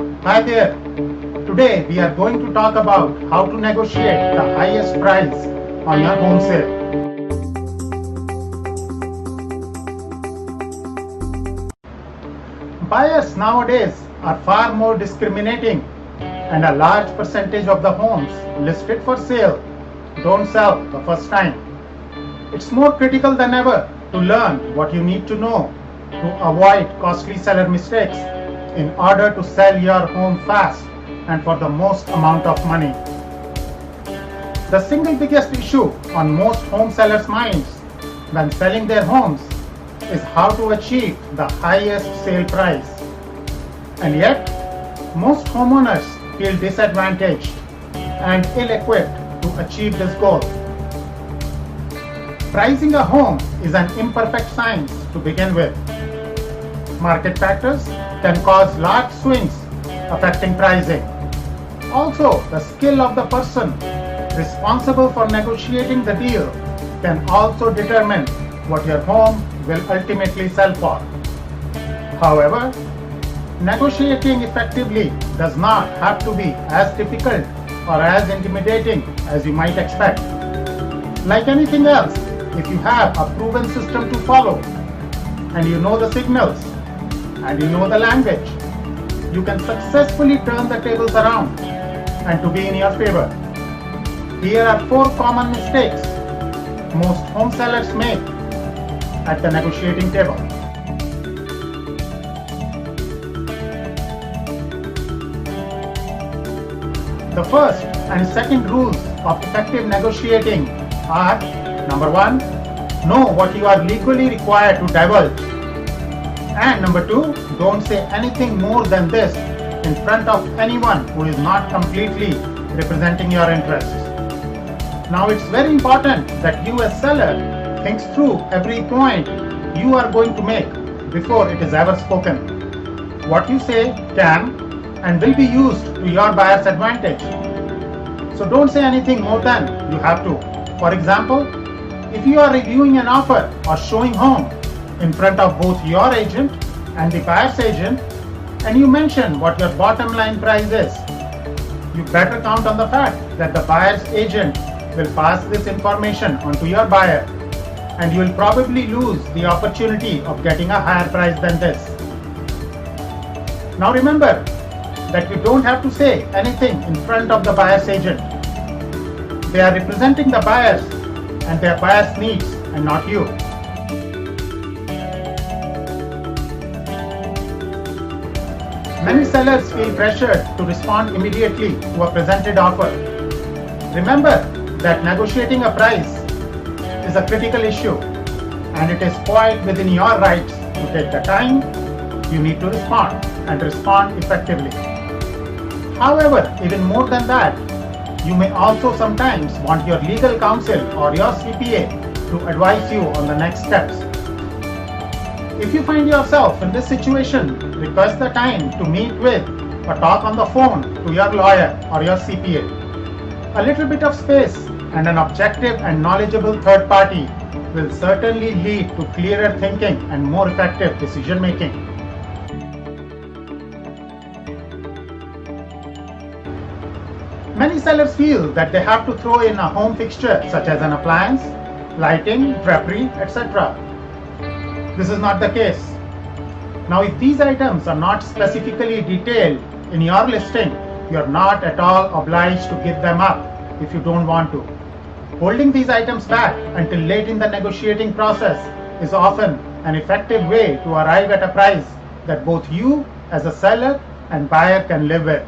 Hi there. Today we are going to talk about how to negotiate the highest price on your home sale. Buyers nowadays are far more discriminating, and a large percentage of the homes listed for sale don't sell the first time. It's more critical than ever to learn what you need to know to avoid costly seller mistakes in order to sell your home fast and for the most amount of money. The single biggest issue on most home sellers' minds when selling their homes is how to achieve the highest sale price. And yet, most homeowners feel disadvantaged and ill-equipped to achieve this goal. Pricing a home is an imperfect science to begin with. Market factors can cause large swings affecting pricing. Also, the skill of the person responsible for negotiating the deal can also determine what your home will ultimately sell for. However, negotiating effectively does not have to be as difficult or as intimidating as you might expect. Like anything else, if you have a proven system to follow and you know the signals and you know the language, you can successfully turn the tables around and to be in your favor. Here are 4 common mistakes most home sellers make at the negotiating table. The first and second rules of effective negotiating are: number 1, know what you are legally required to divulge, and number 2, don't say anything more than this in front of anyone who is not completely representing your interests. Now it's very important that you as seller thinks through every point you are going to make before it is ever spoken. What you say can and will be used to your buyer's advantage. So don't say anything more than you have to. For example, if you are reviewing an offer or showing home in front of both your agent and the buyer's agent, and you mention what your bottom line price is, you better count on the fact that the buyer's agent will pass this information on to your buyer, and you will probably lose the opportunity of getting a higher price than this. Now remember that you don't have to say anything in front of the buyer's agent. They are representing the buyers and their buyer's needs and not you. Many sellers feel pressured to respond immediately to a presented offer. Remember that negotiating a price is a critical issue, and it is quite within your rights to take the time you need to respond and respond effectively. However, even more than that, you may also sometimes want your legal counsel or your CPA to advise you on the next steps. If you find yourself in this situation, request the time to meet with or talk on the phone to your lawyer or your CPA. A little bit of space and an objective and knowledgeable third party will certainly lead to clearer thinking and more effective decision making. Many sellers feel that they have to throw in a home fixture such as an appliance, lighting, drapery, etc. This is not the case. Now, if these items are not specifically detailed in your listing, you are not at all obliged to give them up if you don't want to. Holding these items back until late in the negotiating process is often an effective way to arrive at a price that both you as a seller and buyer can live with.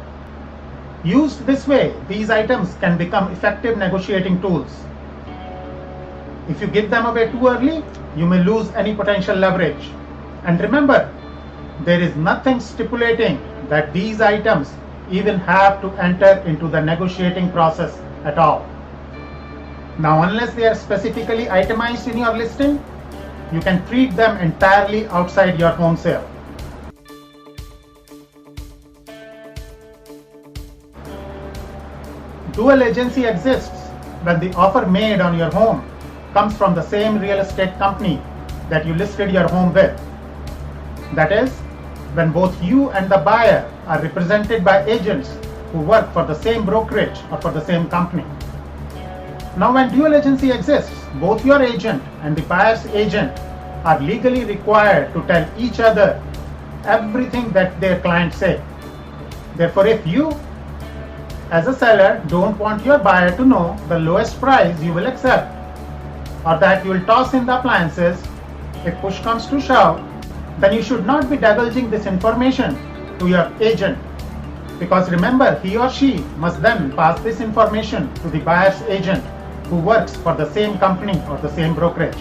Used this way, these items can become effective negotiating tools. If you give them away too early, you may lose any potential leverage. And remember, there is nothing stipulating that these items even have to enter into the negotiating process at all. Now, unless they are specifically itemized in your listing, you can treat them entirely outside your home sale. Dual agency exists when the offer made on your home comes from the same real estate company that you listed your home with. That is, when both you and the buyer are represented by agents who work for the same brokerage or for the same company. Now, when dual agency exists, both your agent and the buyer's agent are legally required to tell each other everything that their clients say. Therefore, if you, as a seller, don't want your buyer to know the lowest price you will accept, or that you will toss in the appliances if push comes to shove, then you should not be divulging this information to your agent. Because remember, he or she must then pass this information to the buyer's agent who works for the same company or the same brokerage.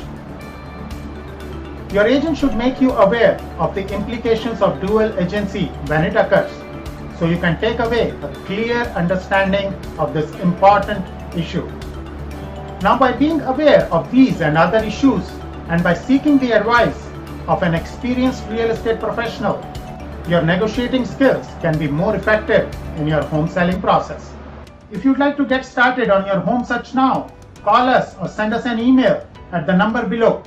Your agent should make you aware of the implications of dual agency when it occurs, so you can take away a clear understanding of this important issue. Now, by being aware of these and other issues, and by seeking the advice of an experienced real estate professional, your negotiating skills can be more effective in your home selling process. If you'd like to get started on your home search now, call us or send us an email at the number below.